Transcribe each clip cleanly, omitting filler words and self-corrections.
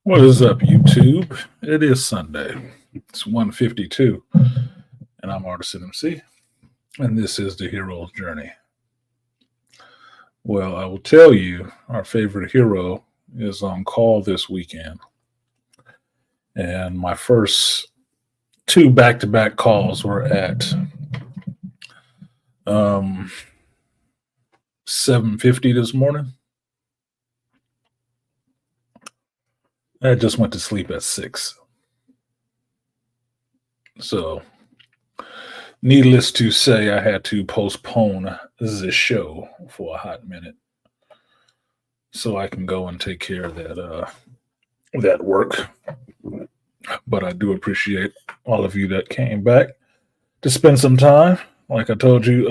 What is up, YouTube? It is Sunday. It's 1:52, and I'm Artisan MC, and this is the Hero's Journey. Well, I will tell you, our favorite hero is on call this weekend, and my first two back-to-back calls were at 7:50 this morning. I just went to sleep at 6. So, needless to say, I had to postpone this show for a hot minute so I can go and take care of that work. But I do appreciate all of you that came back to spend some time. Like I told you,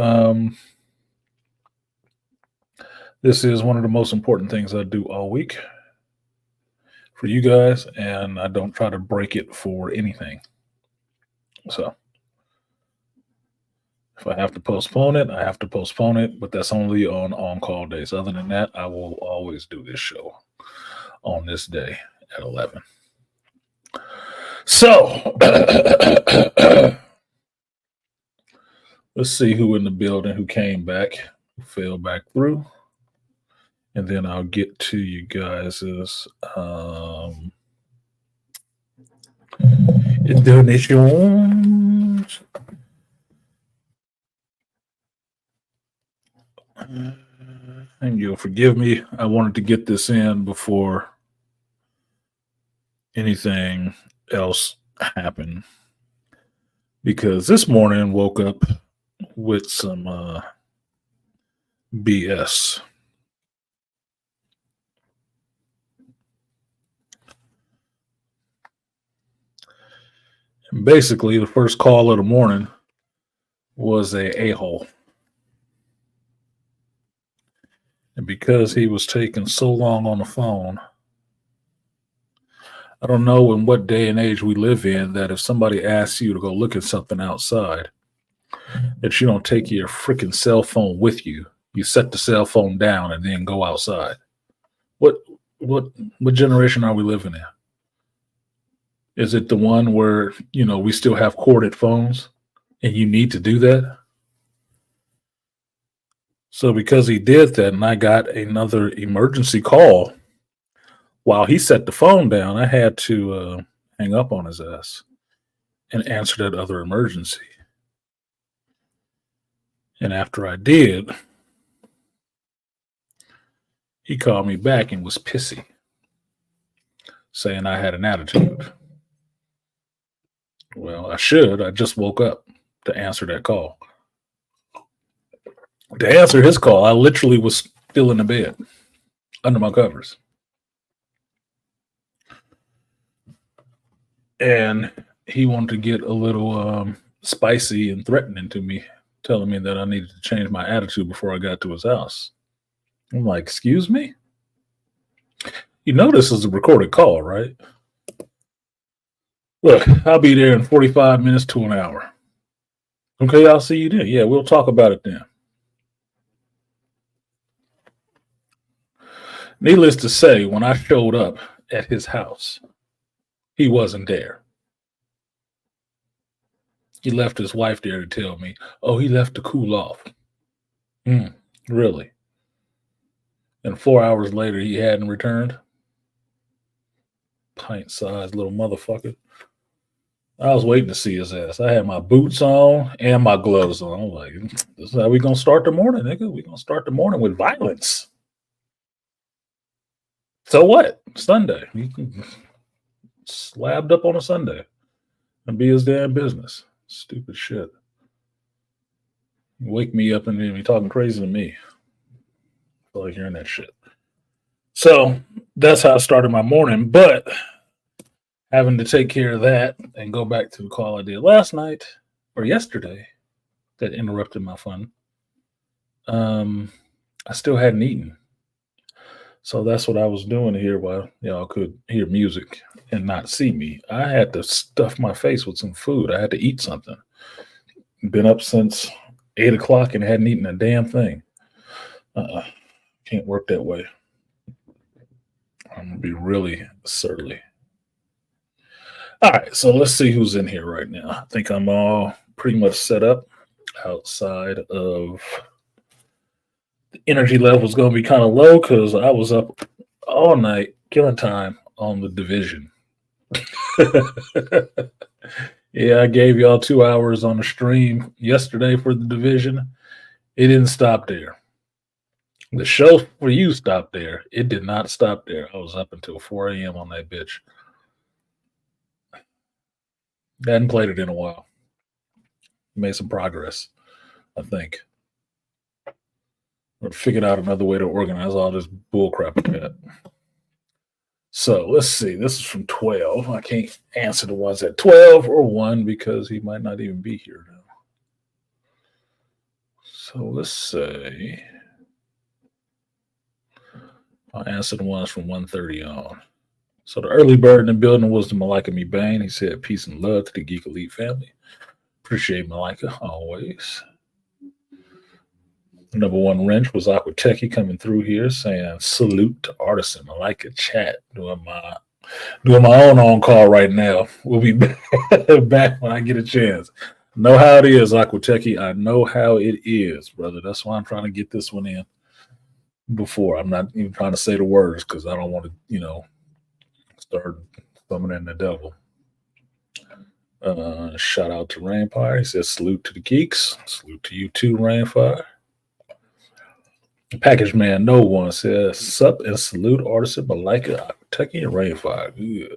this is one of the most important things I do all week for you guys, and I don't try to break it for anything. So if I have to postpone it, I have to postpone it, but that's only on call days. Other than that, I will always do this show on this day at 11. So let's see who in the building who came back, who fell back through. And then I'll get to you guys' donations. And you'll forgive me. I wanted to get this in before anything else happened, because this morning woke up with some BS. And basically, the first call of the morning was a hole. And because he was taking so long on the phone, I don't know in what day and age we live in that if somebody asks you to go look at something outside, that you don't take your freaking cell phone with you. You set the cell phone down and then go outside. What generation are we living in? Is it the one where, we still have corded phones and you need to do that? So because he did that and I got another emergency call while he set the phone down, I had to hang up on his ass and answer that other emergency. And after I did, he called me back and was pissy, saying I had an attitude. Well, I should. I just woke up to answer that call. To answer his call, I literally was still in the bed, under my covers. And he wanted to get a little spicy and threatening to me, telling me that I needed to change my attitude before I got to his house. I'm like, excuse me? You know this is a recorded call, right? Look, I'll be there in 45 minutes to an hour. Okay, I'll see you then. Yeah, we'll talk about it then. Needless to say, when I showed up at his house, he wasn't there. He left his wife there to tell me, oh, he left to cool off. Really? And 4 hours later, he hadn't returned? Pint-sized little motherfucker. I was waiting to see his ass. I had my boots on and my gloves on. I'm like, this is how we going to start the morning, nigga. We going to start the morning with violence. So what? Sunday. He slabbed up on a Sunday and be his damn business. Stupid shit. You wake me up and then be talking crazy to me. feel like hearing that shit. So that's how I started my morning. But having to take care of that and go back to the call I did last night or yesterday that interrupted my fun. Um, I still hadn't eaten. So that's what I was doing here while y'all could hear music and not see me. I had to stuff my face with some food. I had to eat something. Been up since 8 o'clock and hadn't eaten a damn thing. Uh-uh. Can't work that way. I'm gonna be really surly. All right, so let's see who's in here right now. I think I'm all pretty much set up outside of the energy level is going to be kind of low because I was up all night killing time on the division. Yeah, I gave y'all 2 hours on the stream yesterday for the division. It didn't stop there. The show for you stopped there. It did not stop there. I was up until 4 a.m. on that bitch. Hadn't played it in a while. Made some progress, I think. Or figured out another way to organize all this bullcrap I got. So let's see. This is from 12. I can't answer the ones at 12 or 1 because he might not even be here now. So let's say I'll answer the ones from 1:30 on. So the early bird in the building was the Malika Me Bane. He said, peace and love to the Geek Elite family. Appreciate Malika always. Number one wrench was Aqua Techie coming through here saying salute to Artisan Malika chat. Doing my own on call right now. We'll be back when I get a chance. Know how it is, Aqua Techie. I know how it is, brother. That's why I'm trying to get this one in before. I'm not even trying to say the words because I don't want to, start summoning the devil. Shout out to Rainfire. He says salute to the geeks. Salute to you too, Rainfire. Package Man No One says sup and salute Artisan Malika, Kentucky, and Rainfire. Good.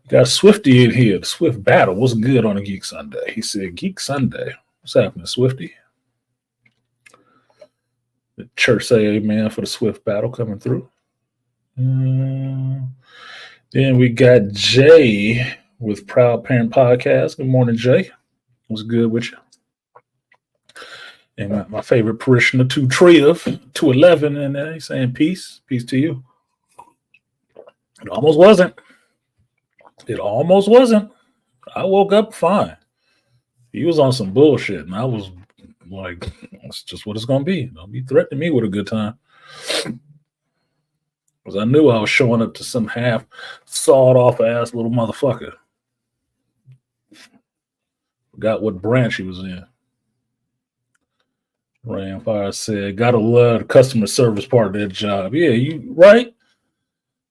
We got Swifty in here. The Swift Battle. What's good on a Geek Sunday? He said Geek Sunday. What's happening, Swifty? The church say amen for the Swift Battle coming through. Then we got Jay with Proud Parent Podcast. Good morning, Jay. What's good with you? And my favorite parishioner, 2 Triv, 211, and he's saying peace. Peace to you. It almost wasn't. I woke up fine. He was on some bullshit, and I was like, that's just what it's going to be. Don't be threatening me with a good time. Because I knew I was showing up to some half sawed off ass little motherfucker. Forgot what branch he was in. Rainfire said, gotta love the customer service part of that job. Yeah, you right?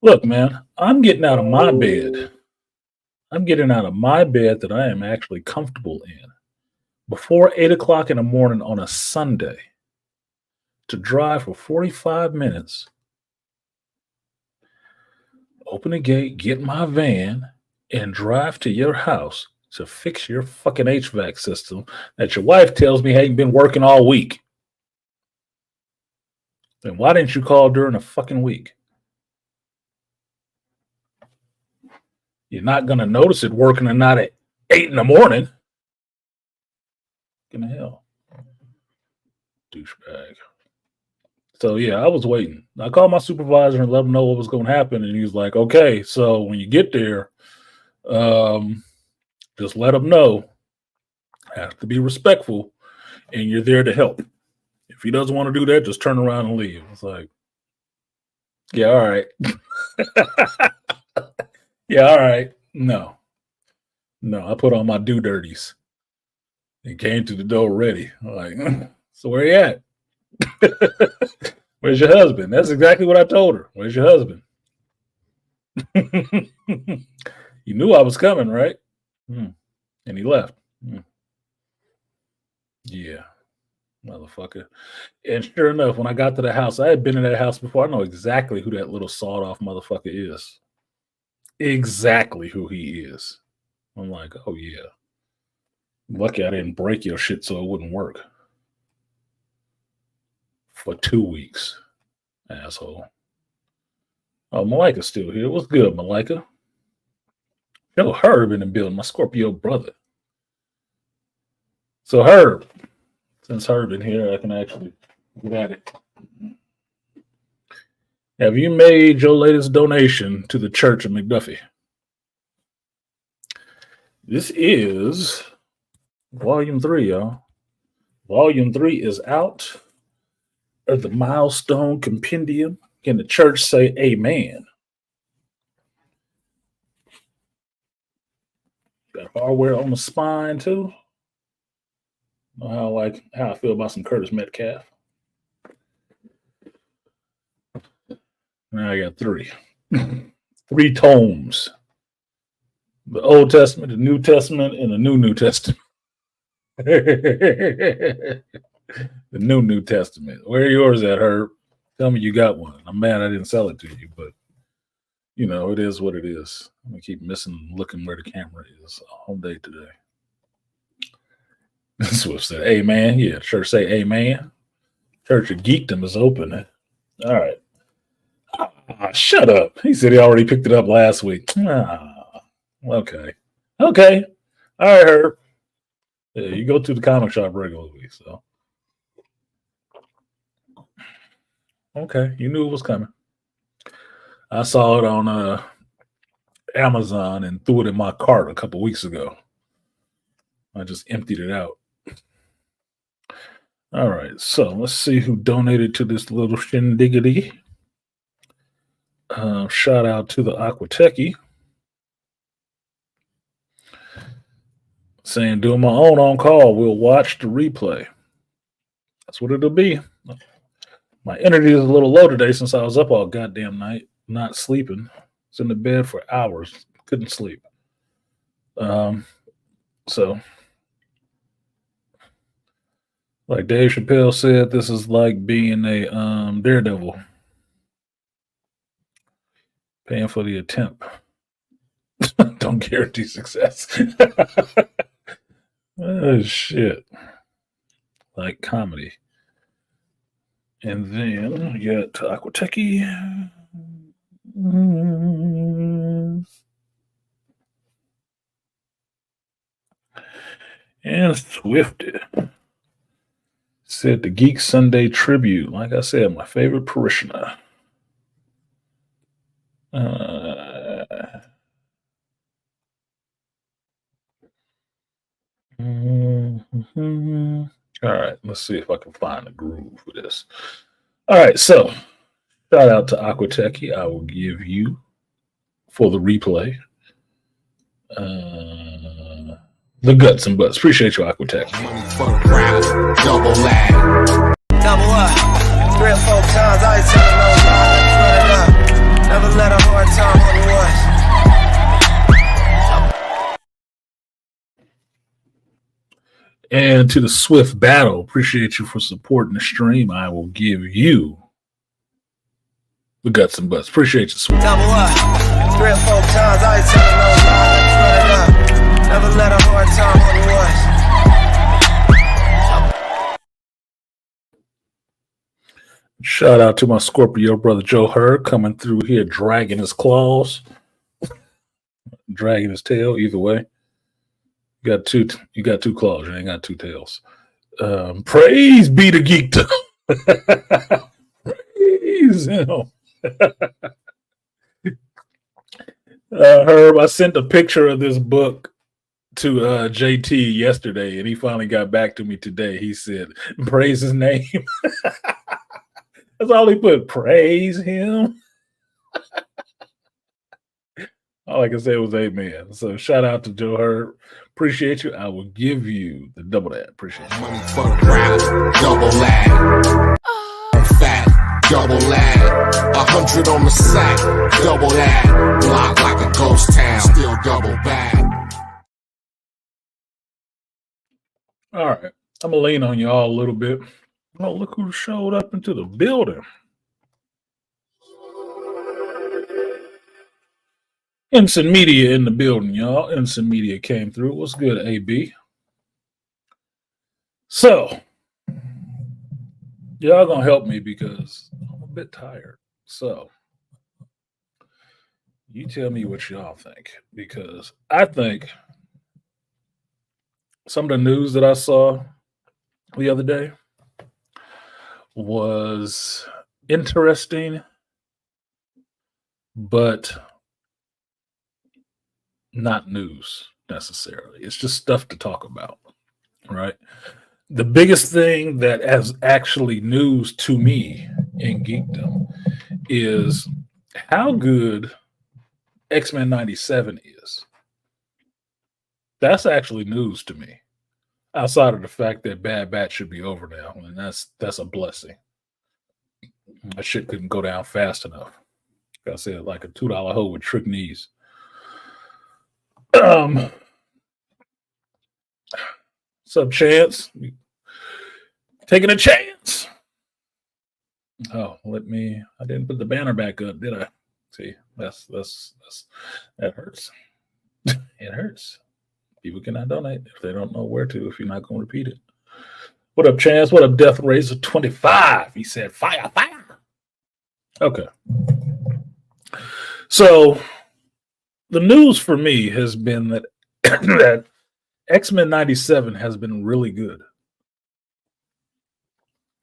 Look, man, I'm getting out of my bed. I'm getting out of my bed that I am actually comfortable in before 8 o'clock in the morning on a Sunday to drive for 45 minutes, open the gate, get in my van, and drive to your house to fix your fucking HVAC system that your wife tells me ain't been working all week. Then why didn't you call during the fucking week? You're not going to notice it working or not at 8 in the morning. In the hell. Douchebag. So, yeah, I was waiting. I called my supervisor and let him know what was going to happen. And he was like, okay, so when you get there, just let him know. Have to be respectful. And you're there to help. If he doesn't want to do that, just turn around and leave. It's like, yeah, all right. Yeah, all right. No, I put on my do dirties and came to the door ready. I'm like, so where you at? Where's your husband? That's exactly what I told her. Where's your husband? You knew I was coming, right? And he left. Yeah, motherfucker. And sure enough, when I got to the house, I had been in that house before. I know exactly who that little sawed off motherfucker is. Exactly who he is. I'm like, oh yeah. Lucky I didn't break your shit so it wouldn't work. For 2 weeks. Asshole. Oh, Malika's still here. What's good, Malika? Yo, Herb in the building, my Scorpio brother. So Herb, since Herb in here, I can actually get at it. Have you made your latest donation to the Church of McDuffie? This is Volume 3, y'all. Volume 3 is out of the Milestone Compendium. Can the church say amen? Got hardware on the spine, too. How I feel about some Curtis Metcalf. Now I got 3. 3 tomes. The Old Testament, the New Testament, and the New Testament. The New Testament. Where are yours at, Herb? Tell me you got one. I'm mad I didn't sell it to you, but you know, it is what it is. I'm gonna keep looking where the camera is all day today. Swift said, amen. Yeah, church say amen. Church of Geekdom is open. All right. Shut up. He said he already picked it up last week. Okay. All right, Herb. Yeah, you go to the comic shop regularly, so. Okay, you knew it was coming. I saw it on Amazon and threw it in my cart a couple weeks ago. I just emptied it out. All right, so let's see who donated to this little shindiggity. Shout out to the Aquatechie. Saying, doing my own on call. We'll watch the replay. That's what it'll be. My energy is a little low today since I was up all goddamn night, not sleeping. I was in the bed for hours. Couldn't sleep. So, like Dave Chappelle said, this is like being a daredevil. Paying for the attempt. Don't guarantee success. Oh, shit. Like comedy. And then we got Aquatechie. And Swifty said the Geek Sunday tribute. Like I said, my favorite parishioner. All right, let's see if I can find a groove for this. All right, so shout out to Aquatechie. I will give you for the replay the guts and butts. Appreciate you, Aquatechie. Double lag. Double up. 3 or 4 times. I ain't telling no lies. Never let a hard time on the once. And to the Swift Battle, appreciate you for supporting the stream. I will give you the guts and butts. Appreciate you, Swift. Double up. 3 or 4 times. I ain't telling no lies. Never let a hard time on the once. Shout out to my Scorpio brother Joe Herb coming through here, dragging his claws, dragging his tail. Either way, you got two claws. You ain't got 2 tails. Praise be to Geekdom. Praise him. Herb, I sent a picture of this book to JT yesterday, and he finally got back to me today. He said, praise his name. That's all he put. Praise him. All I can say was amen. So shout out to Joe Herb. Appreciate you. I will give you the double that. Appreciate you. Money for the crowd, double lag. I'm fat, double lag. 100 on the sack, double lag. Block like a ghost town, still double bag. All right. I'm going to lean on you all a little bit. Oh, look who showed up into the building. Ensign Media in the building, y'all. Ensign Media came through. What's good, AB? So, y'all gonna help me because I'm a bit tired. So you tell me what y'all think, because I think some of the news that I saw the other day was interesting, but not news necessarily. It's just stuff to talk about, right? The biggest thing that is actually news to me in geekdom is how good X-Men 97 is. That's actually news to me. Outside of the fact that Bad Batch should be over now, and that's a blessing. That shit couldn't go down fast enough. Like I said, like a $2 hoe with trick knees. What's up, Chance? Taking a chance. Oh, I didn't put the banner back up, did I? See, that's that hurts. It hurts. People cannot donate if they don't know where to, if you're not going to repeat it. What up, Chance? What up, Death Razor 25? He said, fire, fire. Okay. So the news for me has been that that X-Men 97 has been really good.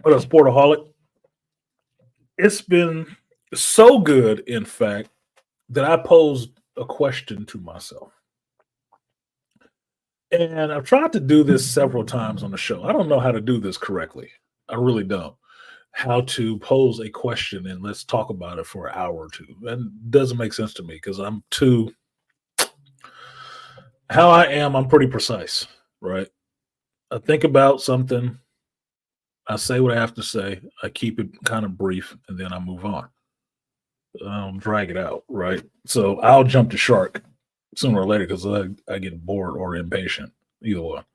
What up, Sportaholic? It's been so good, in fact, that I posed a question to myself. And I've tried to do this several times on the show. I don't know how to do this correctly. I really don't. How to pose a question and let's talk about it for an hour or two. That doesn't make sense to me because I'm pretty precise, right? I think about something, I say what I have to say, I keep it kind of brief, and then I move on. Drag it out, right? So I'll jump the shark sooner or later because I get bored or impatient, either one.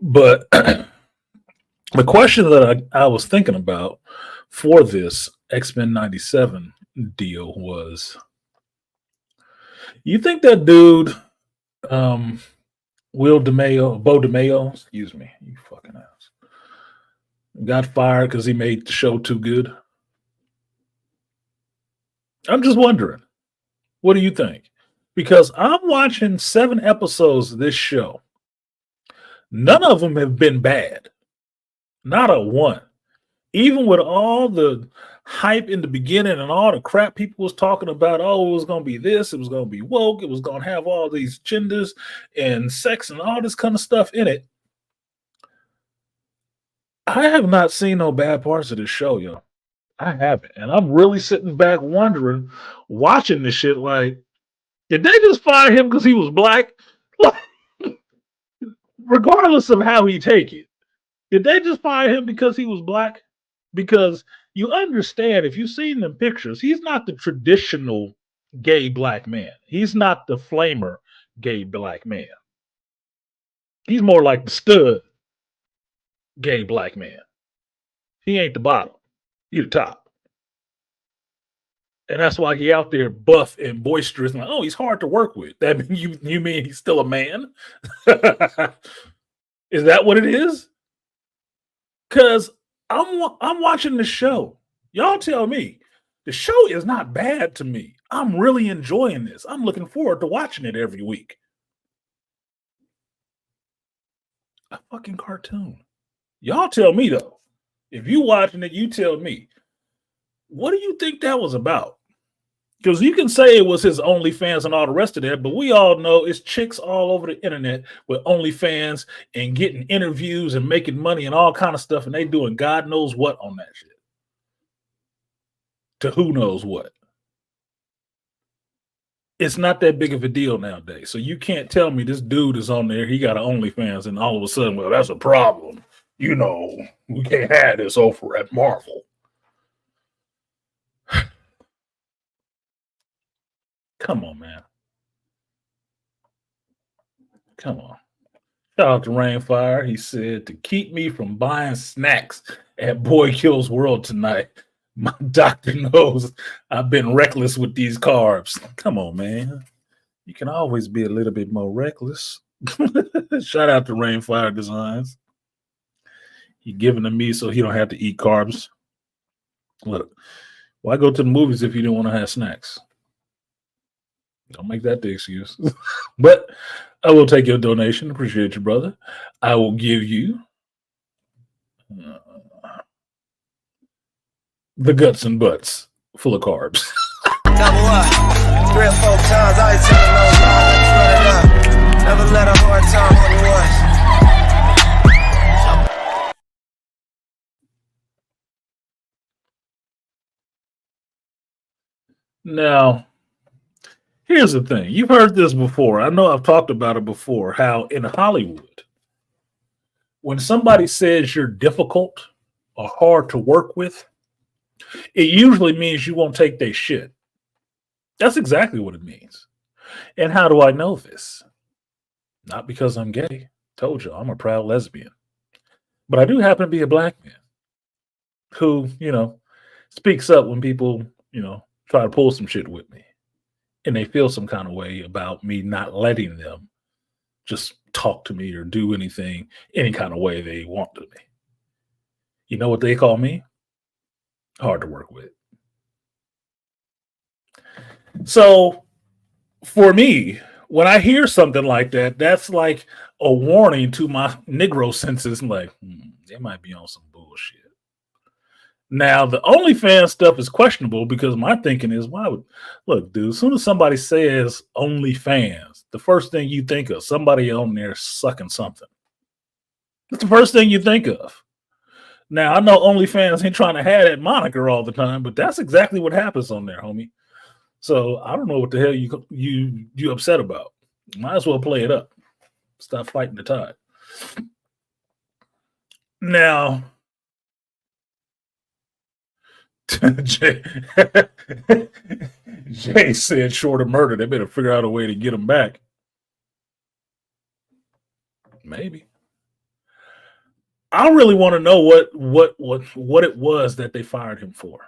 But the question that I was thinking about for this X-Men 97 deal was, you think that dude, Bo DeMayo, excuse me, you fucking ass, got fired because he made the show too good? I'm just wondering, what do you think? Because I'm watching 7 episodes of this show. None of them have been bad. Not a one. Even with all the hype in the beginning and all the crap people was talking about, oh, it was going to be this, it was going to be woke, it was going to have all these genders and sex and all this kind of stuff in it. I have not seen no bad parts of this show, yo. I haven't. And I'm really sitting back wondering, watching this shit like, did they just fire him because he was black? Like, regardless of how he take it, did they just fire him because he was black? Because you understand, if you've seen them pictures, he's not the traditional gay black man. He's not the flamer gay black man. He's more like the stud gay black man. He ain't the bottom. He the top. And that's why he out there buff and boisterous and like, oh, he's hard to work with. That you mean he's still a man? Is that what it is? Because I'm watching the show. Y'all tell me. The show is not bad to me. I'm really enjoying this. I'm looking forward to watching it every week. A fucking cartoon. Y'all tell me though. If you watching it, you tell me. What do you think that was about? Because you can say it was his OnlyFans and all the rest of that, but we all know it's chicks all over the internet with OnlyFans and getting interviews and making money and all kind of stuff, and they doing God knows what on that shit. To who knows what. It's not that big of a deal nowadays. So you can't tell me this dude is on there, he got an OnlyFans, and all of a sudden, well, that's a problem. You know, we can't have this over at Marvel. Come on, man. Come on. Shout out to Rainfire. He said, to keep me from buying snacks at Boy Kills World tonight, my doctor knows I've been reckless with these carbs. Come on, man. You can always be a little bit more reckless. Shout out to Rainfire Designs. He giving to me so he don't have to eat carbs. Look, why go to the movies if you didn't want to have snacks? Don't make that the excuse. But I will take your donation. Appreciate you, brother. I will give you uh, the guts and butts full of carbs. Double up. 3 or 4 times, I ain't telling no lies. Run it up. Never let a hard time on the was. Now, here's the thing. You've heard this before. I know I've talked about it before. How in Hollywood, when somebody says you're difficult or hard to work with, it usually means you won't take their shit. That's exactly what it means. And how do I know this? Not because I'm gay. Told you, I'm a proud lesbian. But I do happen to be a black man who, speaks up when people, try to pull some shit with me. And they feel some kind of way about me not letting them just talk to me or do anything any kind of way they want to me. You know what they call me? Hard to work with. So for me, when I hear something like that, that's like a warning to my Negro senses. Like, they might be on some bullshit. Now, the OnlyFans stuff is questionable because my thinking is, why would look, dude? As soon as somebody says OnlyFans, the first thing you think of somebody on there sucking something. That's the first thing you think of. Now, I know OnlyFans ain't trying to have that moniker all the time, but that's exactly what happens on there, homie. So I don't know what the hell you upset about. Might as well play it up. Stop fighting the tide. Now, Jay, Jay said short of murder. They better figure out a way to get him back. Maybe. I really want to know what it was that they fired him for.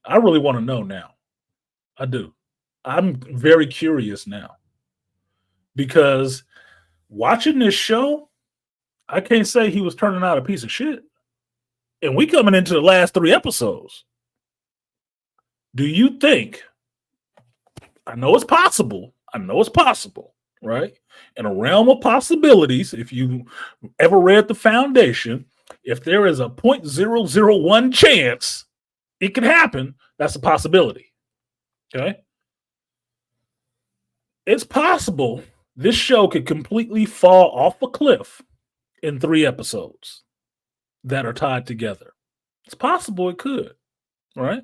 I really want to know now. I do. I'm very curious now because watching this show, I can't say he was turning out a piece of shit. And we coming into the last 3 episodes. Do you think? I know it's possible. Right? In a realm of possibilities, if you ever read The Foundation, if there is a 0.001 chance it could happen, that's a possibility. Okay? It's possible this show could completely fall off a cliff in 3 episodes that are tied together. It's possible it could, right?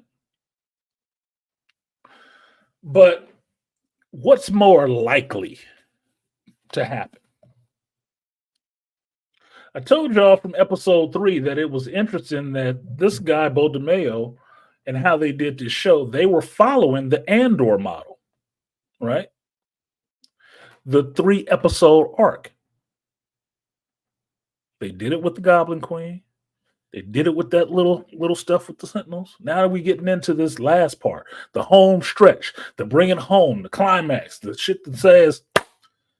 But what's more likely to happen? I told y'all from episode 3 that it was interesting that this guy, Bo DeMeo, and how they did this show, they were following the Andor model, right? The 3-episode arc. They did it with the Goblin Queen. They did it with that little stuff with the Sentinels. Now are we getting into this last part, the home stretch, the bringing home, the climax, the shit that says,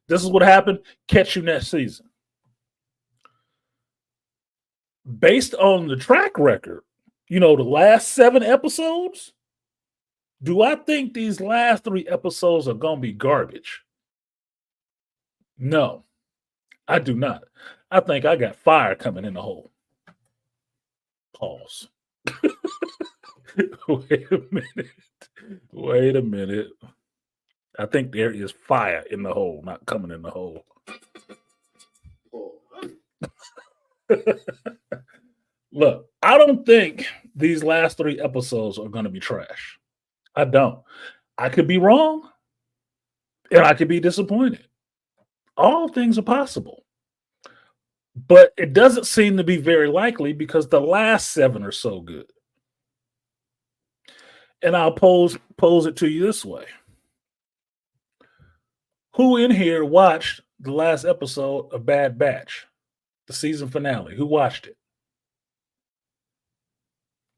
this is what happened, catch you next season. Based on the track record, the last 7 episodes, do I think these last 3 episodes are going to be garbage? No, I do not. I think I got fire coming in the hole. Pause. Wait a minute. I think there is fire in the hole, not coming in the hole. Look, I don't think these last 3 episodes are going to be trash. I don't. I could be wrong, and I could be disappointed. All things are possible. But it doesn't seem to be very likely because the last 7 are so good. And I'll pose it to you this way. Who in here watched the last episode of Bad Batch, the season finale? Who watched it?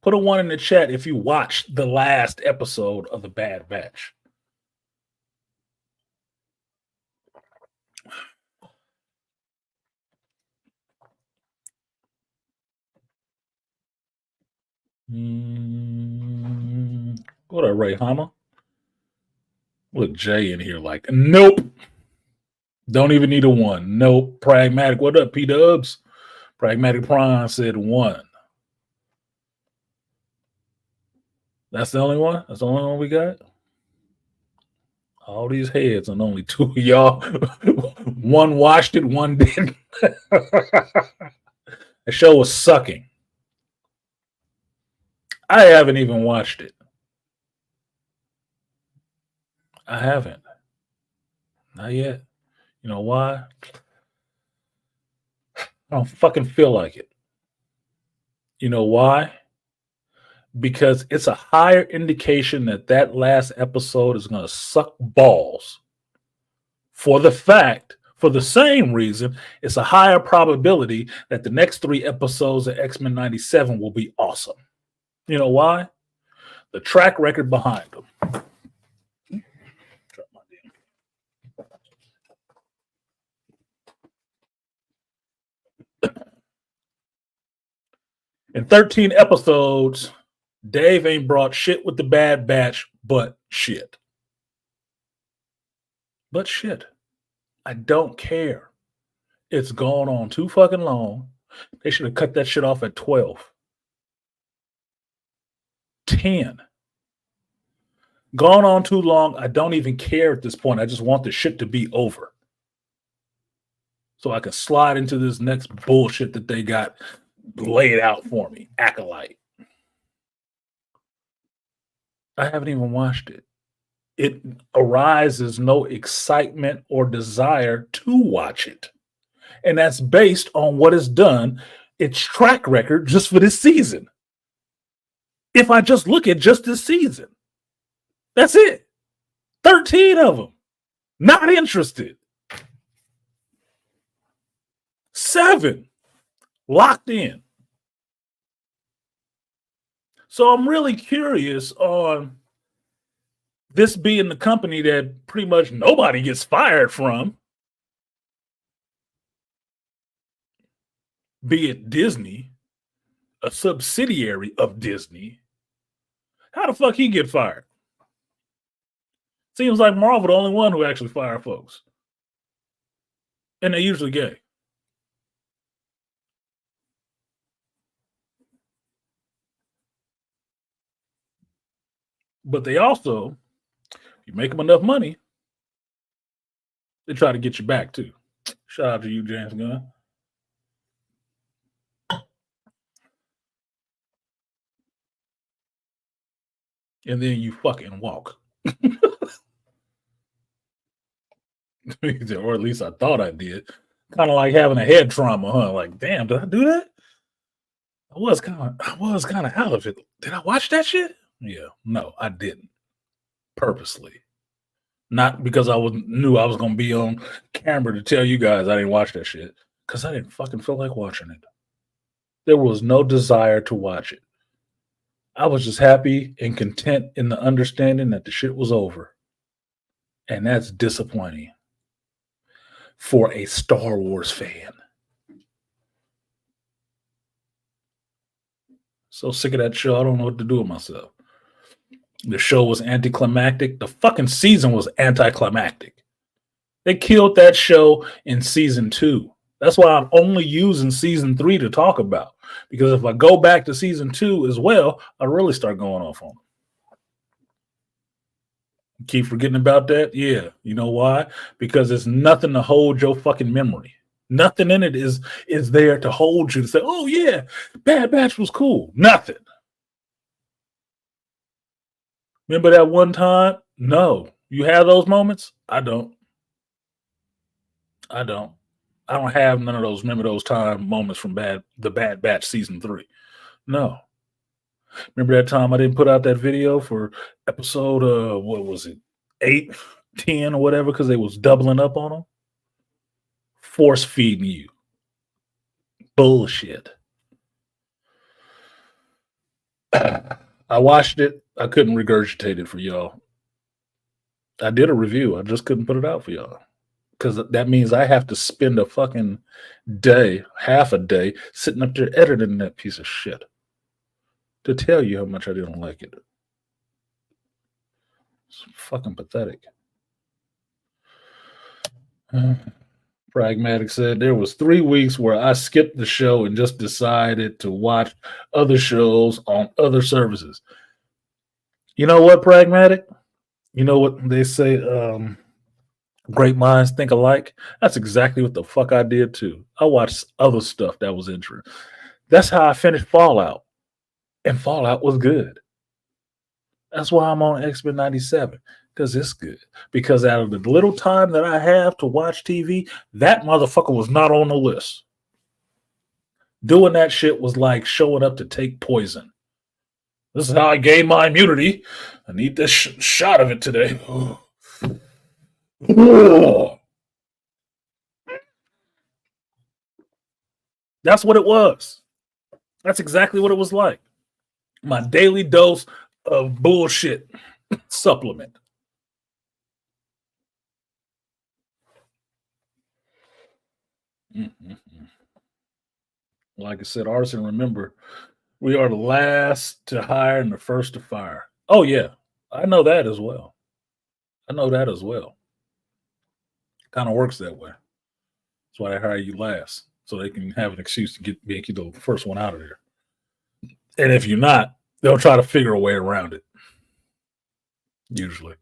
Put a 1 in the chat if you watched the last episode of the Bad Batch. What up, Ray Hama? Look, Jay in here like, nope. Don't even need a one. Nope. Pragmatic. What up, P Dubs? Pragmatic Prime said one. That's the only one? That's the only one we got? All these heads and only two of y'all. One watched it, one didn't. The show was sucking. I haven't even watched it. I haven't. Not yet. You know why? I don't fucking feel like it. You know why? Because it's a higher indication that that last episode is going to suck balls. For the same reason, it's a higher probability that the next 3 episodes of X-Men 97 will be awesome. You know why? The track record behind them. In 13 episodes, Dave ain't brought shit with the Bad Batch but shit. But shit. I don't care. It's gone on too fucking long. They should have cut that shit off at 12. 10. Gone on too long. I don't even care at this point. I just want the shit to be over. So I can slide into this next bullshit that they got laid out for me. Acolyte. I haven't even watched it. It arises no excitement or desire to watch it. And that's based on what is done, its track record just for this season. If I just look at just this season, that's it. 13 of them. Not interested. 7 locked in. So I'm really curious on this being the company that pretty much nobody gets fired from, be it Disney, a subsidiary of Disney. How the fuck he get fired? Seems like Marvel the only one who actually fire folks. And they're usually gay. But they also, if you make them enough money, they try to get you back too. Shout out to you, James Gunn. And then you fucking walk. Or at least I thought I did. Kind of like having a head trauma, huh? Like, damn, did I do that? I was kind of out of it. Did I watch that shit? Yeah, no, I didn't. Purposely. Not because knew I was gonna be on camera to tell you guys I didn't watch that shit. Because I didn't fucking feel like watching it. There was no desire to watch it. I was just happy and content in the understanding that the shit was over. And that's disappointing for a Star Wars fan. So sick of that show, I don't know what to do with myself. The show was anticlimactic. The fucking season was anticlimactic. They killed that show in season 2. That's why I'm only using season 3 to talk about. Because if I go back to season 2 as well, I really start going off on them. Keep forgetting about that? Yeah. You know why? Because there's nothing to hold your fucking memory. Nothing in it is there to hold you to say, oh yeah, Bad Batch was cool. Nothing. Remember that one time? No. You have those moments? I don't. I don't have none of those remember those time moments from the Bad Batch season 3. No. Remember that time I didn't put out that video for episode what was it? 8, 10 or whatever because they was doubling up on them? Force feeding you. Bullshit. I watched it. I couldn't regurgitate it for y'all. I did a review. I just couldn't put it out for y'all. Because that means I have to spend a fucking day, half a day, sitting up there editing that piece of shit to tell you how much I didn't like it. It's fucking pathetic. Pragmatic said there was 3 weeks where I skipped the show and just decided to watch other shows on other services. You know what, Pragmatic? You know what they say, great minds think alike? That's exactly what the fuck I did too. I watched other stuff that was interesting. That's how I finished Fallout. And Fallout was good. That's why I'm on X-Men 97. Because it's good. Because out of the little time that I have to watch TV, that motherfucker was not on the list. Doing that shit was like showing up to take poison. This is how I gain my immunity. I need this shot of it today. That's what it was. That's exactly what it was like. My daily dose of bullshit supplement. Like I said, Arson, remember, we are the last to hire and the first to fire. Oh, yeah. I know that as well. Kind of works that way. That's why they hire you last. So they can have an excuse to make you the first one out of there. And if you're not, they'll try to figure a way around it. Usually.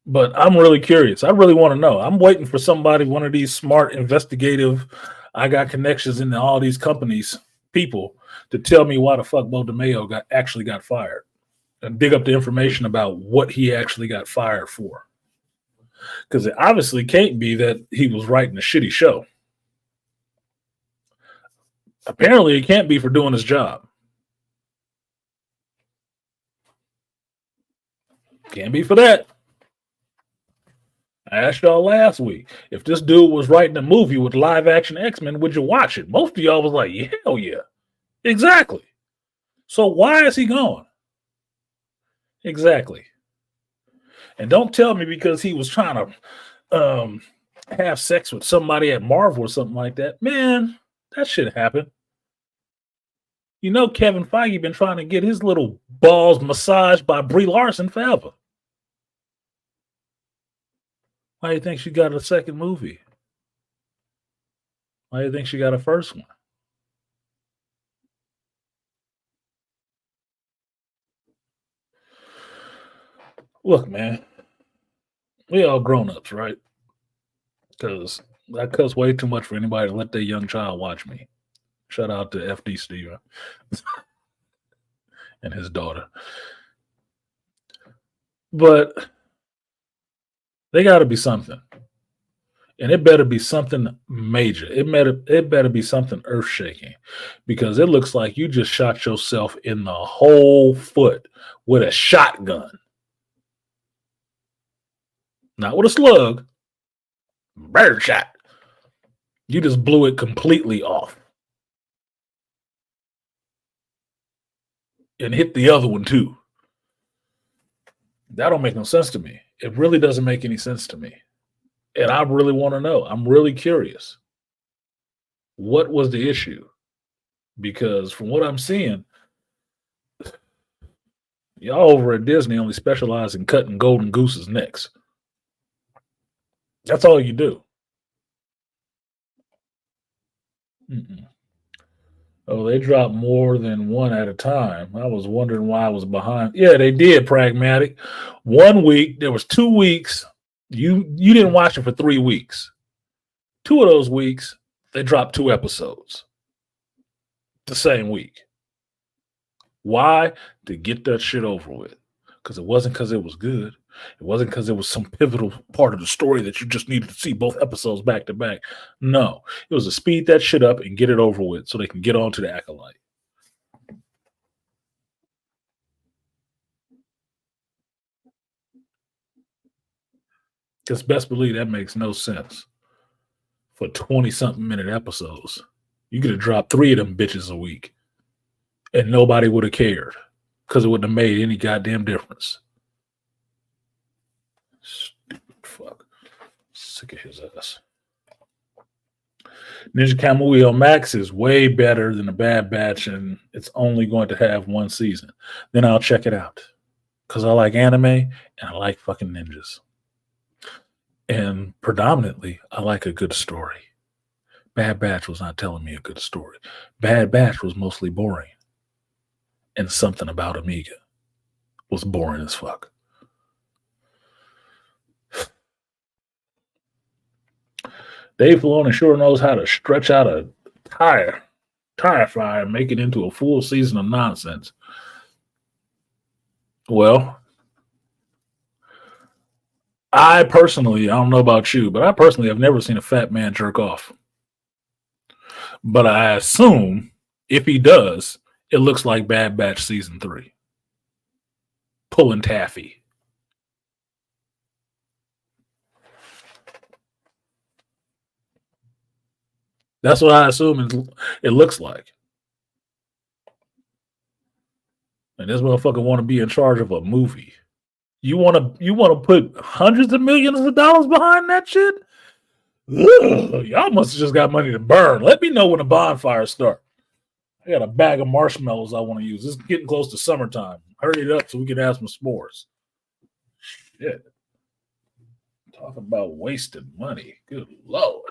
But I'm really curious. I really want to know. I'm waiting for somebody, one of these smart, investigative, I got connections in all these companies, people, to tell me why the fuck Bo DeMayo actually got fired. And dig up the information about what he actually got fired for. Because it obviously can't be that he was writing a shitty show. Apparently, it can't be for doing his job. Can't be for that. I asked y'all last week, if this dude was writing a movie with live action X-Men, would you watch it? Most of y'all was like, hell yeah. Exactly. So why is he gone? Exactly. And don't tell me because he was trying to have sex with somebody at Marvel or something like that. Man, that shit happened. You know Kevin Feige been trying to get his little balls massaged by Brie Larson forever. Why do you think she got a second movie? Why do you think she got a first one? Look, man, we all grown-ups, right? Because I cuss way too much for anybody to let their young child watch me. Shout out to FD Steven and his daughter. But they got to be something. And it better be something major. It better be something earth-shaking. Because it looks like you just shot yourself in the whole foot with a shotgun. Not with a slug. Bird shot. You just blew it completely off. And hit the other one too. That don't make no sense to me. It really doesn't make any sense to me. And I really want to know. I'm really curious. What was the issue? Because from what I'm seeing, y'all over at Disney only specialize in cutting golden gooses' necks. That's all you do. Oh, they dropped more than one at a time. I was wondering why I was behind. Yeah, they did, Pragmatic. 1 week, there was 2 weeks. You didn't watch it for 3 weeks. 2 of those weeks, they dropped 2 episodes the same week. Why? To get that shit over with. Because it wasn't because it was good. It wasn't because it was some pivotal part of the story that you just needed to see both episodes back to back. No, it was to speed that shit up and get it over with so they can get on to the Acolyte. Because best believe that makes no sense for 20-something minute episodes. You could have dropped 3 of them bitches a week and nobody would have cared because it wouldn't have made any goddamn difference. Stupid fuck. Sick of his ass. Ninja Kamui Max is way better than the Bad Batch, and it's only going to have 1 season. Then I'll check it out. because I like anime and I like fucking ninjas. And predominantly, I like a good story. Bad Batch was not telling me a good story. Bad Batch was mostly boring. And something about Amiga was boring as fuck. Dave Filoni sure knows how to stretch out a tire fire and make it into a full season of nonsense. Well, I don't know about you, but I personally have never seen a fat man jerk off. But I assume if he does, it looks like Bad Batch season 3. Pulling taffy. That's what I assume it looks like. And this motherfucker want to be in charge of a movie. You want to put hundreds of millions of dollars behind that shit? Ugh, y'all must have just got money to burn. Let me know when the bonfires start. I got a bag of marshmallows I want to use. It's getting close to summertime. Hurry it up so we can have some s'mores. Shit. Talk about wasting money. Good Lord.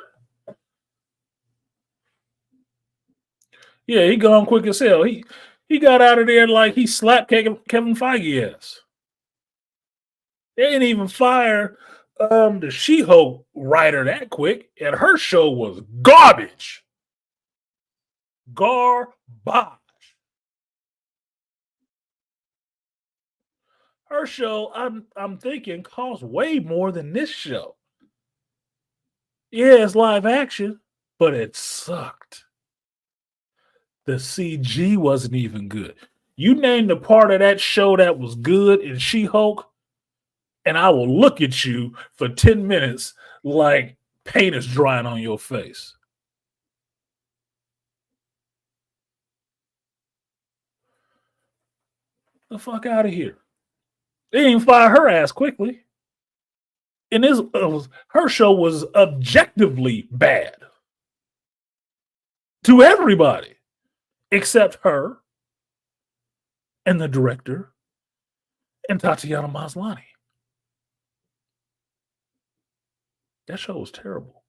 Yeah, he gone quick as hell. He got out of there like he slapped Kevin Feige ass. They didn't even fire the She-Hulk writer that quick, and her show was garbage. Garbage. Her show, I'm thinking, cost way more than this show. Yeah, it's live action, but it sucked. The CG wasn't even good. You name the part of that show that was good in She-Hulk, and I will look at you for 10 minutes like paint is drying on your face. The fuck out of here. They didn't fire her ass quickly. And her show was objectively bad to everybody except her and the director and Tatiana Maslany. That show was terrible.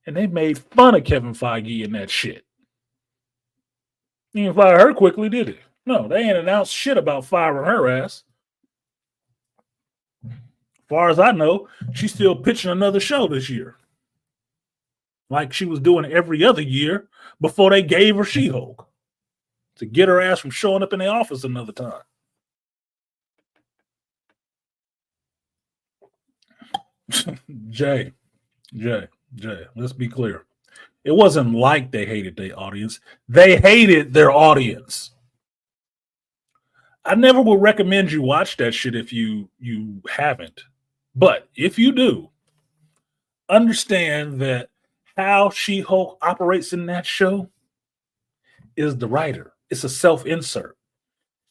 And they made fun of Kevin Feige in that shit. They didn't fire her quickly, did it? No, they ain't announced shit about firing her ass. As far as I know, she's still pitching another show this year. Like she was doing every other year before they gave her She-Hulk. To get her ass from showing up in the office another time. Jay, let's be clear. It wasn't like they hated their audience. They hated their audience. I never would recommend you watch that shit if you haven't. But if you do, understand that how She-Hulk operates in that show is the writer. It's a self-insert.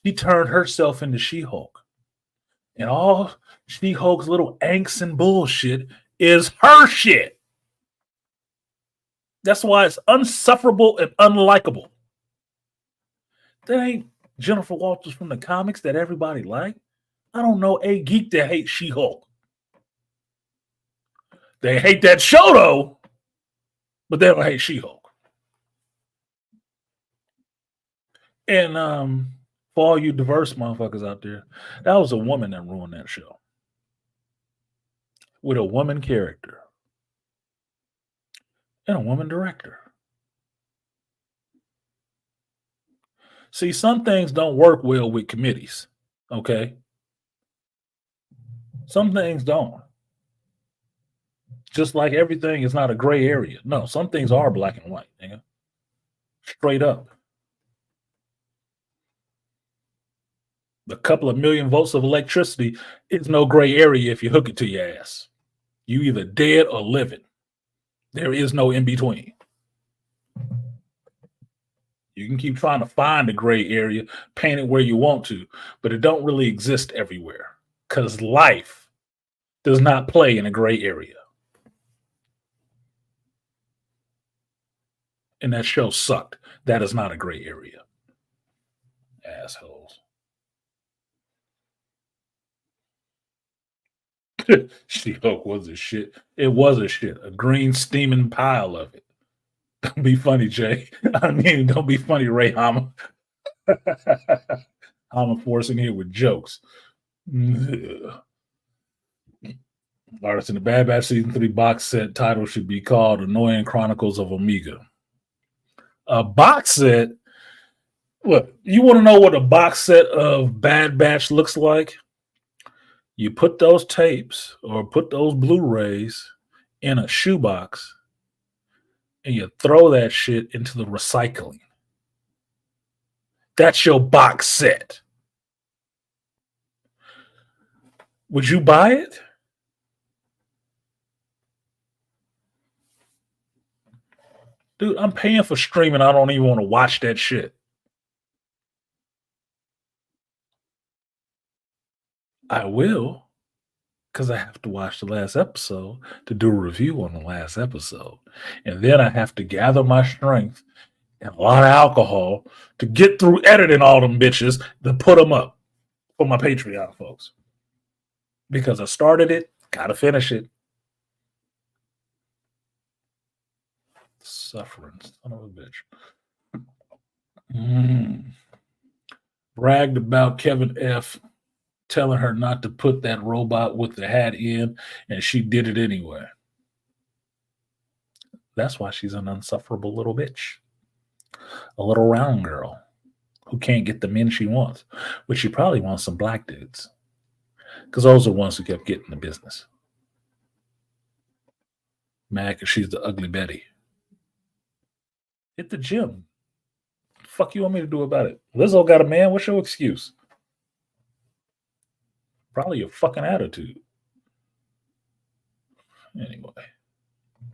She turned herself into She-Hulk. And all She-Hulk's little angst and bullshit is her shit. That's why it's unsufferable and unlikable. That ain't Jennifer Walters from the comics that everybody liked. I don't know a geek that hates She-Hulk. They hate that show, though, but they don't hate She-Hulk. And for all you diverse motherfuckers out there, that was a woman that ruined that show. With a woman character. And a woman director. See, some things don't work well with committees, okay? Some things don't. Just like everything is not a gray area. No, some things are black and white, nigga. Straight up. A couple of million volts of electricity is no gray area if you hook it to your ass. You either dead or living. There is no in between. You can keep trying to find a gray area, paint it where you want to, but it don't really exist everywhere because life does not play in a gray area. And that show sucked. That is not a gray area. Assholes. She-Hulk was a shit. It was a shit. A green steaming pile of it. Don't be funny, Jay. I mean, don't be funny, Ray Hama. Hama forcing here with jokes. Artists in the Bad Batch Season 3 box set title should be called Annoying Chronicles of Omega. A box set? Look, you want to know what a box set of Bad Batch looks like? You put those tapes or put those Blu-rays in a shoebox and you throw that shit into the recycling. That's your box set. Would you buy it? Dude, I'm paying for streaming. I don't even want to watch that shit. I will, because I have to watch the last episode to do a review on the last episode. And then I have to gather my strength and a lot of alcohol to get through editing all them bitches to put them up for my Patreon folks. Because I started it, gotta finish it. Suffering, son of a bitch. Bragged about Kevin F. telling her not to put that robot with the hat in, and she did it anyway. That's why she's an unsufferable little bitch. A little round girl who can't get the men she wants, which she probably wants some black dudes. Because those are the ones who kept getting the business. Mad because she's the ugly Betty. Hit the gym. The fuck you want me to do about it? Lizzo got a man. What's your excuse? Probably your fucking attitude. Anyway.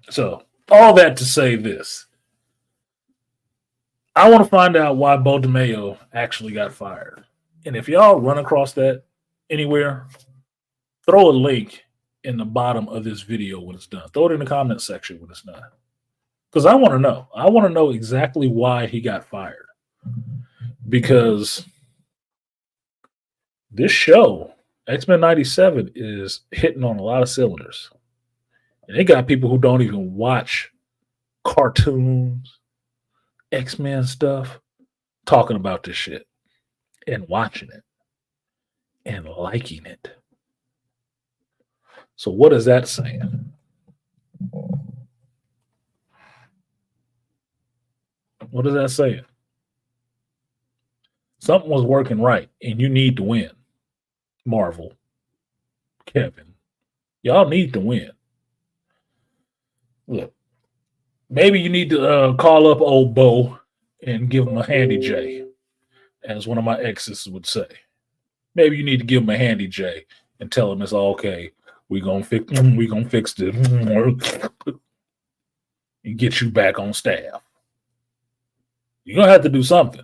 So, all that to say this. I want to find out why Bo DeMayo actually got fired. And if y'all run across that anywhere, throw a link in the bottom of this video when it's done. Throw it in the comment section when it's done. Because I want to know. I want to know exactly why he got fired. Because this show, X-Men 97, is hitting on a lot of cylinders. And they got people who don't even watch cartoons, X-Men stuff, talking about this shit and watching it and liking it. So what is that saying? What is that saying? Something was working right, and you need to win. Marvel, Kevin, y'all need to win. Look, maybe you need to call up old Bo and give him a handy J, as one of my exes would say. Maybe you need to give him a handy J and tell him it's all okay. We gonna fix this and get you back on staff. You're gonna have to do something.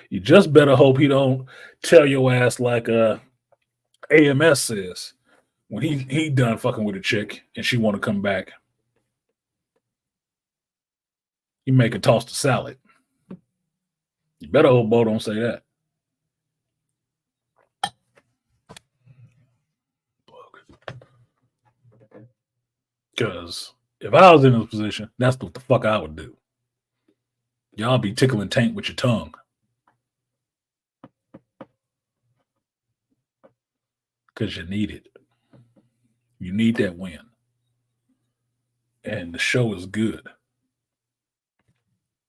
You just better hope he don't tell your ass like AMS says when he done fucking with a chick and she want to come back. You make her toss the salad. You better hope Bo don't say that. Because if I was in this position, that's what the fuck I would do. Y'all be tickling Tank with your tongue. Because you need it. You need that win. And the show is good.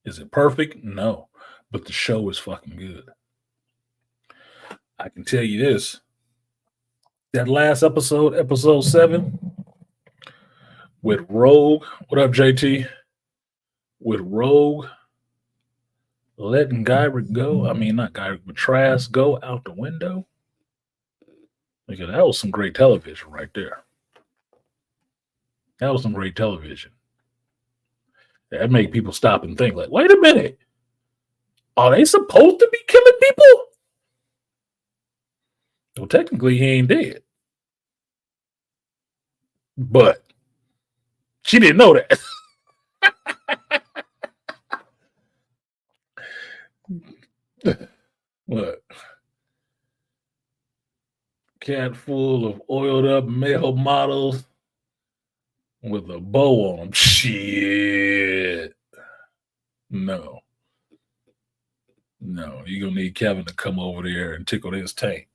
Is it perfect? No. But the show is fucking good. I can tell you this. That last episode, episode 7, with Rogue. What up, JT? With Rogue letting Gyrick go. I mean, not Gyrick, but Trask go out the window. Because that was some great television right there. That was some great television. That made people stop and think, like, wait a minute. Are they supposed to be killing people? Well, technically, he ain't dead. But she didn't know that. What? cat full of oiled up male models with a bow on them. Shit. No. No. You're going to need Kevin to come over there and tickle his tank.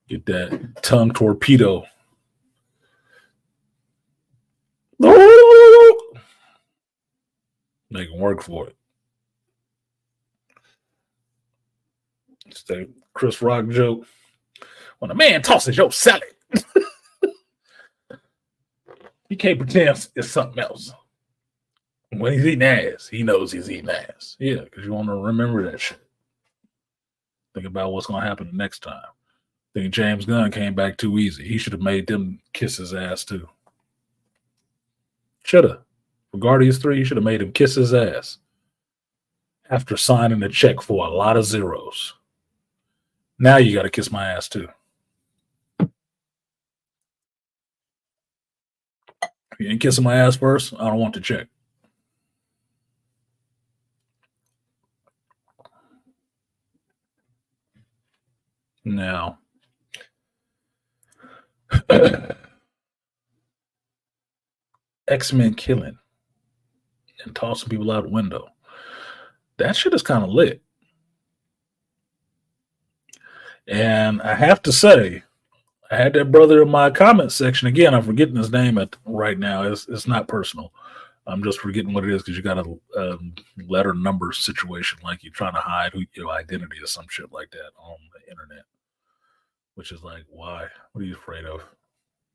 Get that tongue torpedo. Make him work for it. It's the Chris Rock joke. When a man tosses your salad, he can't pretend it's something else. When he's eating ass, he knows he's eating ass. Yeah, because you want to remember that shit. Think about what's going to happen the next time. Think James Gunn came back too easy. He should have made them kiss his ass too. Should have. For Guardians 3, you should have made him kiss his ass after signing a check for a lot of zeros. Now you got to kiss my ass too. If you ain't kissing my ass first, I don't want the check. Now, X-Men killing and tossing people out the window. That shit is kind of lit. And I have to say, I had that brother in my comment section. Again, I'm forgetting his name right now. It's not personal. I'm just forgetting what it is because you got a letter number situation, like you're trying to hide your identity or some shit like that on the internet. Which is like, why? What are you afraid of?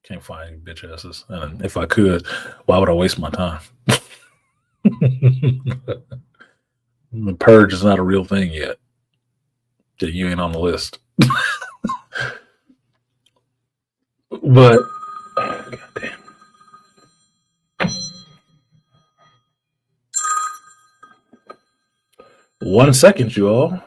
Can't find any bitch asses. And if I could, why would I waste my time? The purge is not a real thing yet. That you ain't on the list. But goddamn. 1 second, you all.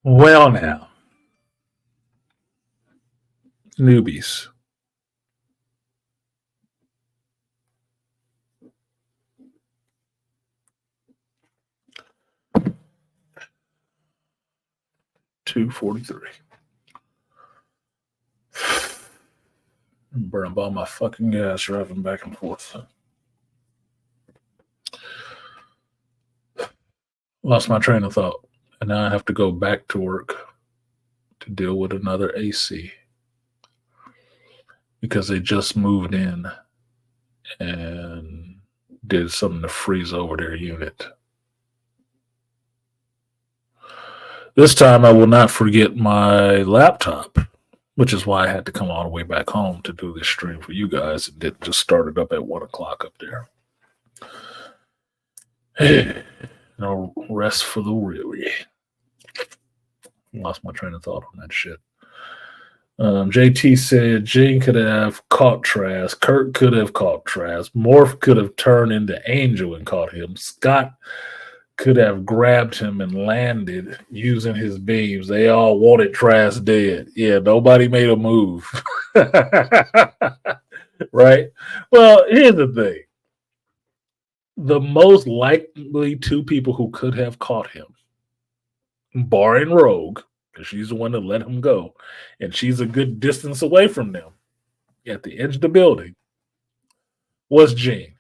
Well, now, newbies. $2.43. Burn up all my fucking gas driving back and forth. Lost my train of thought. And now I have to go back to work to deal with another AC. Because they just moved in and did something to freeze over their unit. This time I will not forget my laptop, which is why I had to come all the way back home to do this stream for you guys and didn't just start it up at 1 o'clock up there. Hey, no rest for the weary. Lost my train of thought on that shit. JT said Gene could have caught Trask. Kurt could have caught Trask. Morph could have turned into Angel and caught him. Scott could have grabbed him and landed using his beams. They all wanted Trask dead. Yeah, nobody made a move. Right? Well, here's the thing. The most likely two people who could have caught him, barring Rogue, because she's the one that let him go, and she's a good distance away from them at the edge of the building, was Jean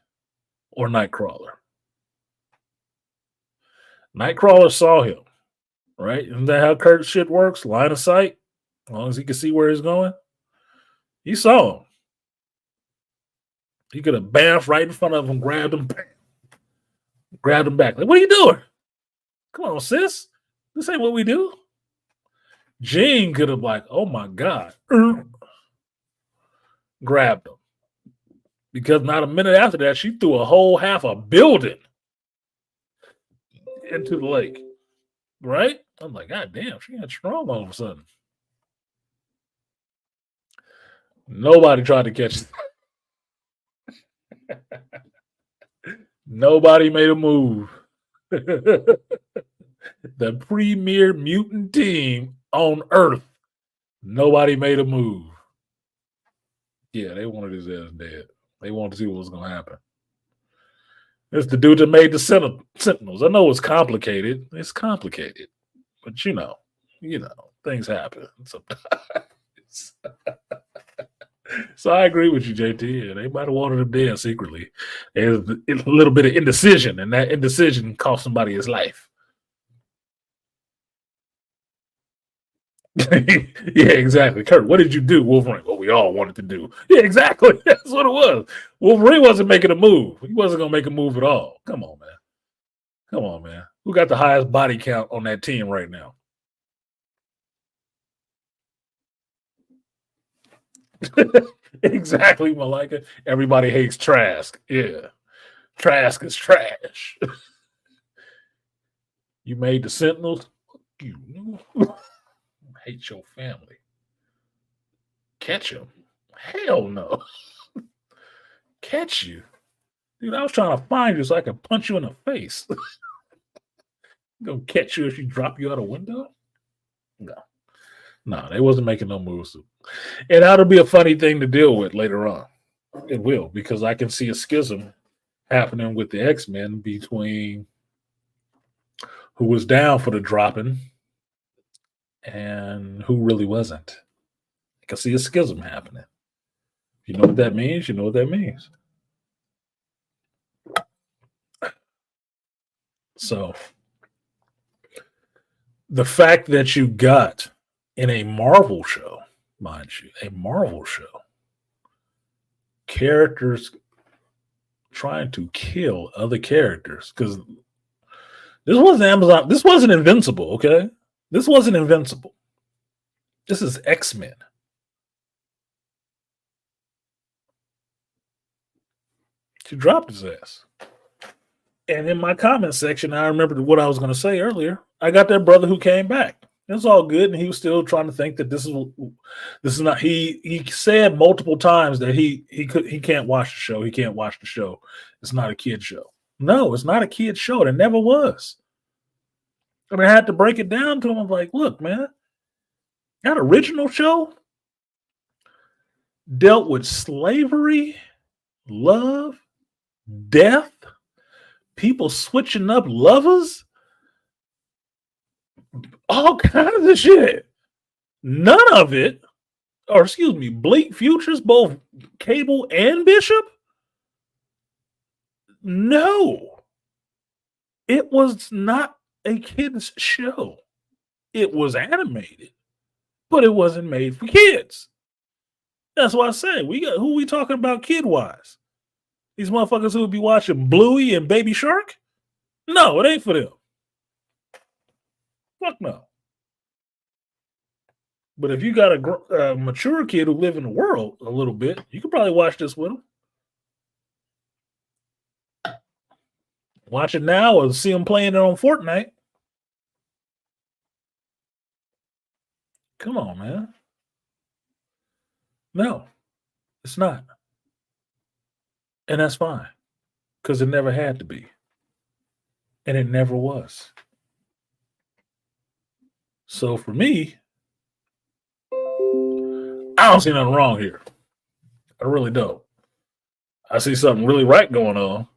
or Nightcrawler. Nightcrawler saw him, right? Isn't that how Kurt's shit works? Line of sight, as long as he can see where he's going. He saw him. He could have bamfed right in front of him, grabbed him, bam, grabbed him back. Like, what are you doing? Come on, sis. This ain't what we do. Jean could have like, oh my God, grabbed him. Because not a minute after that, she threw a whole half a building into the lake. Right? I'm like, God damn, she got strong all of a sudden. Nobody tried to catch it. Nobody made a move. The premier mutant team on Earth. Nobody made a move. Yeah, they wanted his ass dead. They wanted to see what was going to happen. It's the dude that made the Sentinels. I know it's complicated. It's complicated. But you know, things happen sometimes. So I agree with you, JT. They might have wanted him dead secretly. There's a little bit of indecision, and that indecision cost somebody his life. Yeah, exactly. Kurt, what did you do, Wolverine? What we all wanted to do. Yeah, exactly. That's what it was. Wolverine wasn't making a move. He wasn't going to make a move at all. Come on, man. Come on, man. Who got the highest body count on that team right now? Exactly, Malika. Everybody hates Trask. Yeah. Trask is trash. You made the Sentinels? You hate your family. Catch him? Hell no. Catch you? Dude, I was trying to find you so I could punch you in the face. Gonna catch you if you drop you out a window? No, they wasn't making no moves. And that'll be a funny thing to deal with later on. It will, because I can see a schism happening with the X-Men between who was down for the dropping and who really wasn't. I can see a schism happening. You know what that means? You know what that means. So the fact that you got in a Marvel show, mind you, a Marvel show, characters trying to kill other characters, because this wasn't Amazon, this wasn't Invincible, okay? This wasn't Invincible. This is X-Men. She dropped his ass. And in my comment section, I remembered what I was going to say earlier. I got that brother who came back. It was all good, and he was still trying to think that this is not. He said multiple times that he can't watch the show. He can't watch the show. It's not a kid show. No, it's not a kid show. It never was. And I had to break it down to him. I'm like, look, man, that original show dealt with slavery, love, death, people switching up lovers, all kinds of shit. None of it, or excuse me, bleak futures, both Cable and Bishop. No, it was not a kids' show. It was animated, but it wasn't made for kids. That's why I say we got who we talking about kid wise. These motherfuckers who would be watching Bluey and Baby Shark. No, it ain't for them. Fuck no. But if you got a mature kid who live in the world a little bit, you could probably watch this with them. Watch it now or see them playing it on Fortnite. Come on, man. No, it's not. And that's fine because it never had to be. And it never was. So for me, I don't see nothing wrong here. I really don't. I see something really right going on,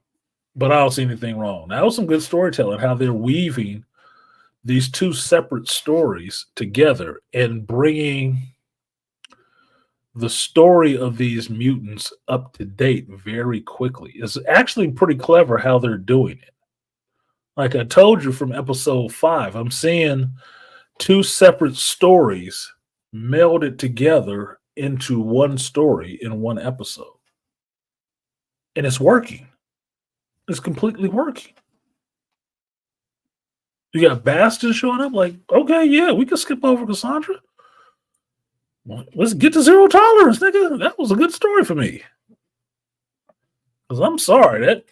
but I don't see anything wrong. Now, that was some good storytelling, how they're weaving these two separate stories together and bringing the story of these mutants up to date very quickly. It's actually pretty clever how they're doing it. Like I told you from episode 5, I'm seeing two separate stories melded together into one story in one episode. And it's working. It's completely working. You got Bastion showing up like, okay, yeah, we can skip over Cassandra. Let's get to Zero Tolerance, nigga. That was a good story for me. Because I'm sorry, that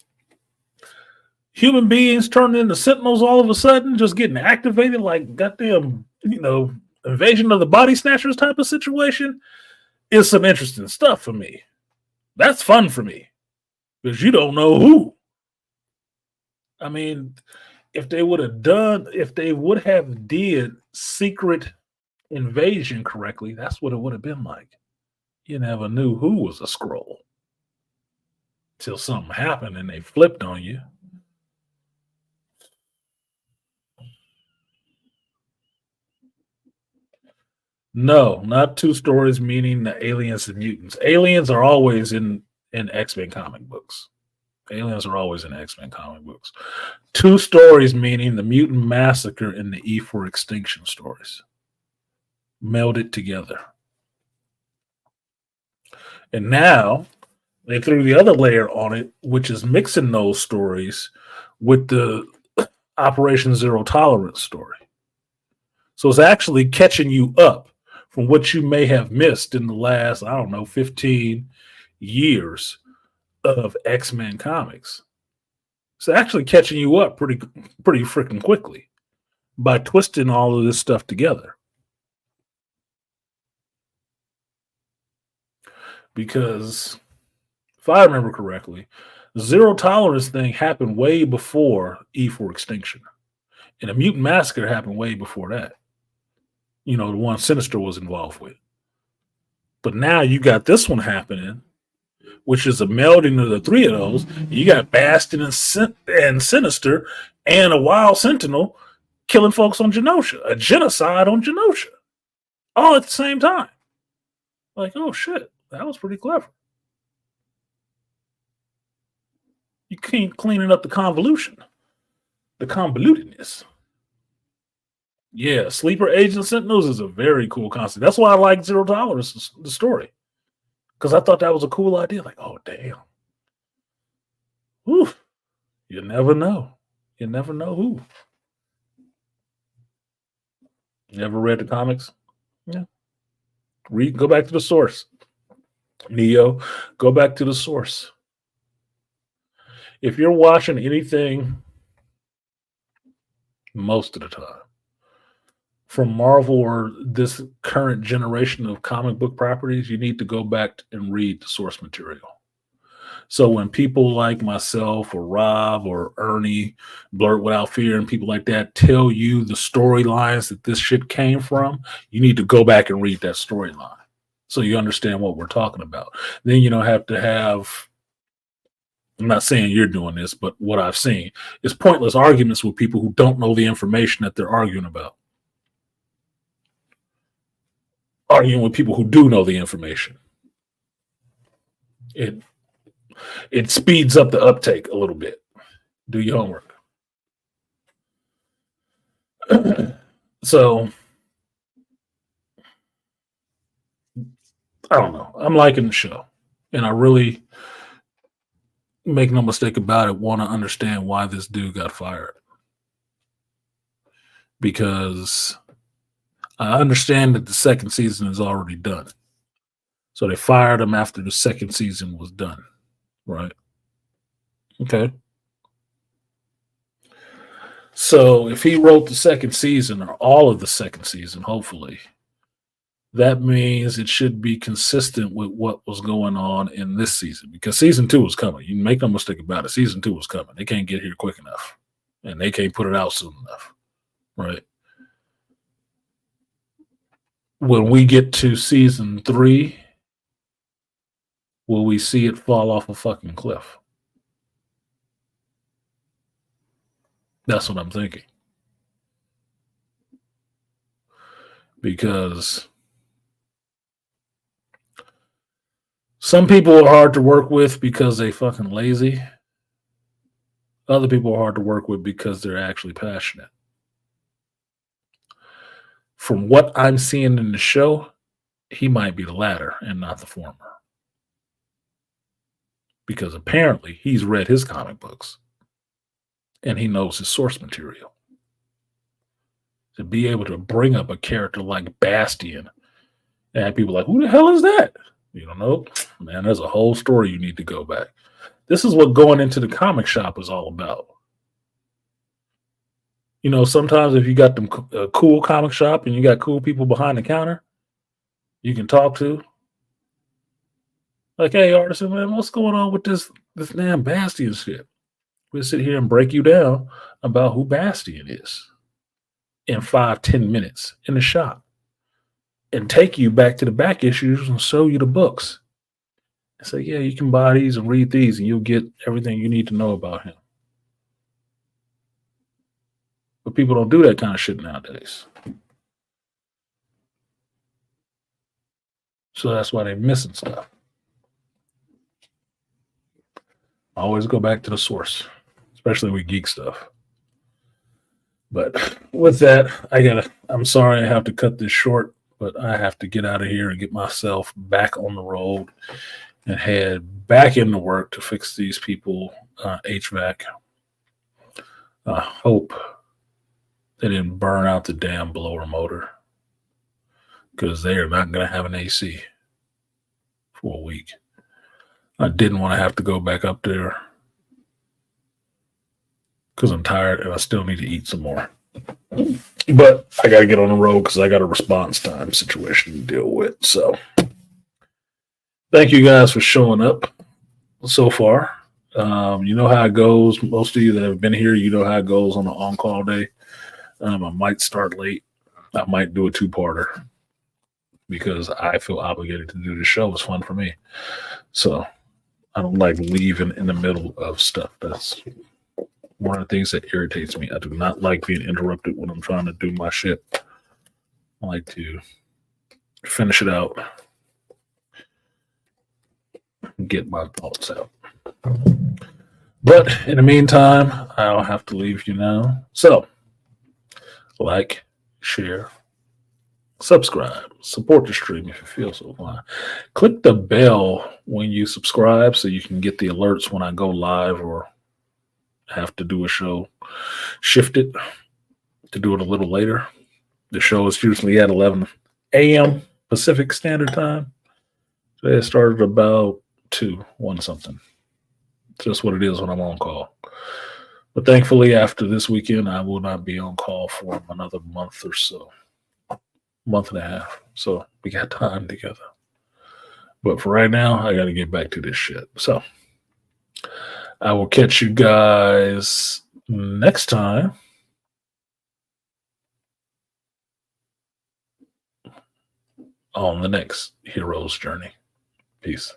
human beings turning into sentinels all of a sudden, just getting activated like goddamn, invasion of the body snatchers type of situation is some interesting stuff for me. That's fun for me. Because you don't know who. I mean, if they would have did Secret Invasion correctly, that's what it would have been like. You never knew who was a scroll till something happened and they flipped on you. No, not two stories meaning the aliens and mutants. Aliens are always in X-Men comic books. Aliens are always in X-Men comic books. Two stories meaning the mutant massacre and the E4 extinction stories. Melded together. And now they threw the other layer on it, which is mixing those stories with the Operation Zero Tolerance story. So it's actually catching you up from what you may have missed in the last, 15 years of X-Men comics. It's actually catching you up pretty freaking quickly by twisting all of this stuff together. Because if I remember correctly, the Zero Tolerance thing happened way before E4 Extinction. And the Mutant Massacre happened way before that. The one Sinister was involved with. But now you got this one happening, which is a melding of the three of those. You got Bastion and Sinister and a Wild Sentinel killing folks on Genosha. A genocide on Genosha. All at the same time. Like, oh shit, that was pretty clever. You keep cleaning up the convolutedness. Yeah, sleeper agent sentinels is a very cool concept. That's why I like Zero Tolerance, the story. Because I thought that was a cool idea. Like, oh, damn. Whew. You never know. You never know who. You ever read the comics? Yeah. Go back to the source. Neo, go back to the source. If you're watching anything most of the time from Marvel or this current generation of comic book properties, you need to go back and read the source material. So when people like myself or Rob or Ernie, Blurt Without Fear, and people like that tell you the storylines that this shit came from, you need to go back and read that storyline so you understand what we're talking about. Then you don't have to have, I'm not saying you're doing this, but what I've seen is pointless arguments with people who don't know the information that they're arguing about. Arguing with people who do know the information. It speeds up the uptake a little bit. Do your homework. So I don't know. I'm liking the show, and I really, make no mistake about it, want to understand why this dude got fired. Because I understand that the second season is already done. So they fired him after the second season was done, right? Okay. So if he wrote the second season or all of the second season, hopefully, that means it should be consistent with what was going on in this season because season 2 was coming. You make no mistake about it. Season 2 was coming. They can't get here quick enough, and they can't put it out soon enough, right? When we get to season 3, will we see it fall off a fucking cliff? That's what I'm thinking. Because some people are hard to work with because they fucking lazy. Other people are hard to work with because they're actually passionate. From what I'm seeing in the show, he might be the latter and not the former. Because apparently he's read his comic books and he knows his source material. To be able to bring up a character like Bastion and have people like, who the hell is that? You don't know? Man, there's a whole story you need to go back. This is what going into the comic shop is all about. You know, sometimes if you got them a cool comic shop and you got cool people behind the counter you can talk to, like, hey, artisan, man, what's going on with this damn Bastion shit? We'll sit here and break you down about who Bastion is in 5-10 minutes in the shop and take you back to the back issues and show you the books. And say, yeah, you can buy these and read these and you'll get everything you need to know about him. But people don't do that kind of shit nowadays. So that's why they're missing stuff. I always go back to the source, especially with geek stuff. But with that, I'm sorry I have to cut this short, but I have to get out of here and get myself back on the road and head back into work to fix these people HVAC. I hope they didn't burn out the damn blower motor because they are not going to have an AC for a week. I didn't want to have to go back up there because I'm tired and I still need to eat some more. But I got to get on the road because I got a response time situation to deal with. So thank you guys for showing up so far. You know how it goes. Most of you that have been here, you know how it goes on the on-call day. I might start late. I might do a 2-parter because I feel obligated to do the show. It's fun for me. So I don't like leaving in the middle of stuff. That's one of the things that irritates me. I do not like being interrupted when I'm trying to do my shit. I like to finish it out and get my thoughts out. But in the meantime, I'll have to leave you now. So, like, share, subscribe, support the stream if you feel so inclined. Click the bell when you subscribe so you can get the alerts when I go live or have to do a show. Shift it to do it a little later. The show is usually at 11 a.m. Pacific Standard Time. Today it started about 1 something. Just what it is when I'm on call. But thankfully, after this weekend, I will not be on call for another month or so. Month and a half. So we got time together. But for right now, I got to get back to this shit. So I will catch you guys next time on the next hero's journey. Peace.